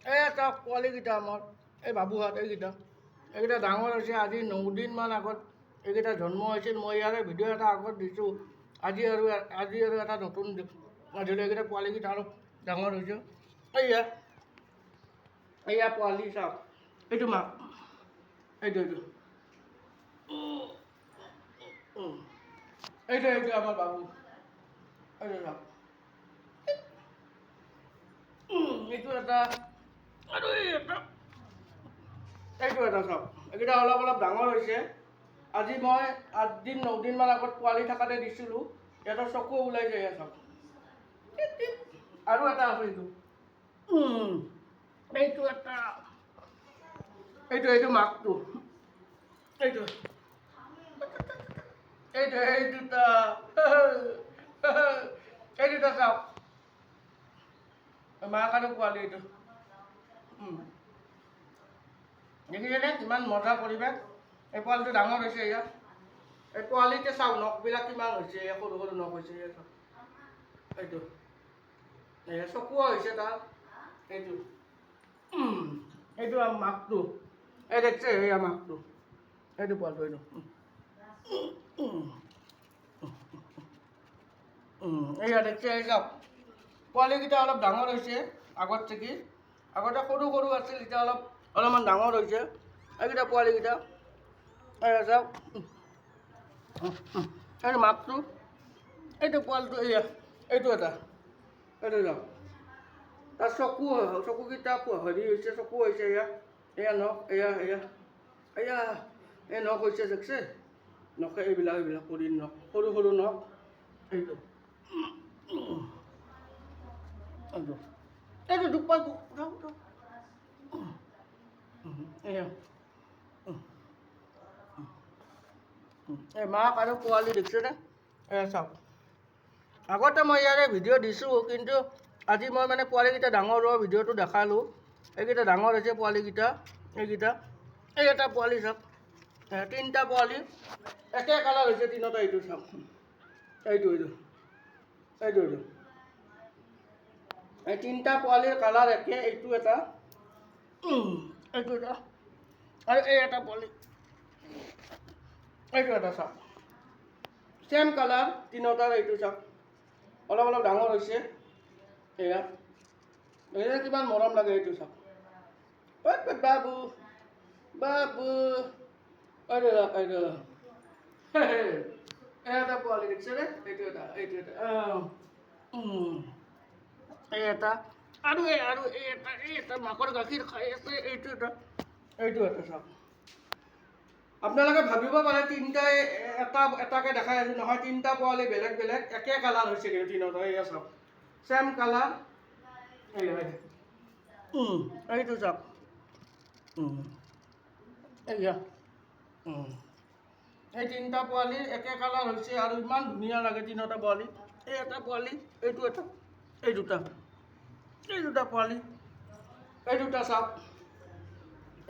এটা পোৱালিকেইটা আমাৰ এই বাবুহাত এইকেইটা ডাঙৰ হৈছে আজি 9 দিনমান আগত এইকেইটা জন্ম হৈছিল মই ইয়াৰে ভিডিঅ' এটা আগত দিছোঁ আজি আৰু এটা নতুন ধৰি লওক এইকেইটা পোৱালিকেইটা অলপ ডাঙৰ হৈছে এয়া পোৱালি চাওক এইটো মাক এইটো আমাৰ বাবু এইটো চাওক এইটো এটা আৰু এইটো এটা চাওক এইকেইটা অলপ ডাঙৰ হৈছে আজি মই 8 দিন 9 দিনমান আগত পোৱালি থাকাতে দিছিলোঁ সিহঁতৰ চকু ওলাইছে এয়া চাওক আৰু এটা আছে এইটো মাকটো এই দুটা চাওক মাক আৰু পোৱালি এইটো দেখিছেনে কিমান মজা পৰিৱেশ এই পোৱালিটো ডাঙৰ হৈছে এয়া এই পোৱালিতে চাওক নখবিলাক কিমান হৈছে এয়া সৰু সৰু নখ হৈছে এয়া চাওক এইটো এয়া চকুও হৈছে তাৰ এইটো মাকটো এই দেখছে এয়া মাকটো এইটো পোৱালিটো এইটো এয়া দেখছে এই চাওক পোৱালিকেইটা অলপ ডাঙৰ হৈছে আগত থাকি আগতে সৰু সৰু আছিল এতিয়া অলপমান ডাঙৰ হৈছে এইকেইটা পোৱালিকেইটা এয়া চাওক এইটো মাকটো এইটো পোৱালিটো এইটো চাওক তাৰ চকুকেইটা হেৰি হৈছে চকু হৈছে এয়া নখ এয়া এই নখ হৈছে দেখছে নখে এইবিলাক কৰি নখ সৰু সৰু নখ এইটো দুখ পাব এই মাক আৰু পোৱালি দেখিছেনে এয়া চাওক আগতে মই ইয়াৰে ভিডিঅ' দিছোঁ কিন্তু আজি মই মানে পোৱালিকেইটা ডাঙৰ হোৱা ভিডিঅ'টো দেখালোঁ এইকেইটা ডাঙৰ হৈছে পোৱালিকেইটা এই এটা পোৱালি চাওক 3টা পোৱালি একে কালাৰ হৈছে তিনিটা এইটো চাওক এইটো এই 3টা পোৱালিৰ কালাৰ একে এইটো এটা আৰু এই এটা পোৱালি এইটো এটা চাওক চেম কালাৰ তিনিটাৰ এইটো চাওক অলপ ডাঙৰ হৈছে এয়া কিমান মৰম লাগে এইটো চাওক বাবু এটা পোৱালি দেখিছেনে এইটো এটা এই এটা আৰু এই এটা মাকৰ গাখীৰ খাই আছে এইটো এটা চাওক আপোনালোকে ভাবিব পাৰে 3টাই এটাকে দেখাই আছোঁ নহয় 3টা পোৱালি বেলেগ একে কালাৰ হৈছে কিন্তু তিনিটা এয়া চাওক চেম কালাৰ এইটো চাওক এই 3টা পোৱালিৰ একে কালাৰ হৈছে আৰু ইমান ধুনীয়া লাগে 3টা পোৱালি এই এটা পোৱালি এই দুটা পোৱালি এই দুটা চাওক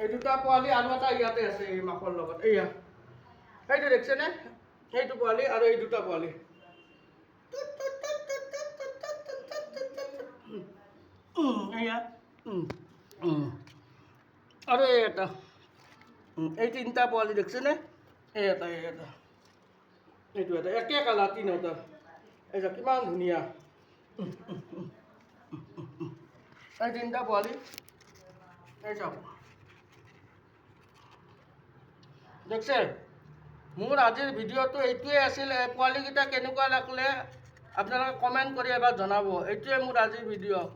এই দুটা পোৱালি আৰু এটা ইয়াতে আছে এই মাকৰ লগত এইটো দেখিছেনে সেইটো পোৱালি আৰু এই দুটা পোৱালি আৰু এই এটা এই 3টা পোৱালি দেখিছেনে এই এটা এইটো এটা একে কালাৰ 3টা এই চাওক কিমান ধুনীয়া এই 3টা পোৱালি এই চাওক দেখছে মোৰ আজিৰ ভিডিঅ'টো এইটোৱে আছিল পোৱালিকেইটা কেনেকুৱা লাগিলে আপোনালোকে কমেণ্ট কৰি এবাৰ জনাব এইটোৱে মোৰ আজিৰ ভিডিঅ'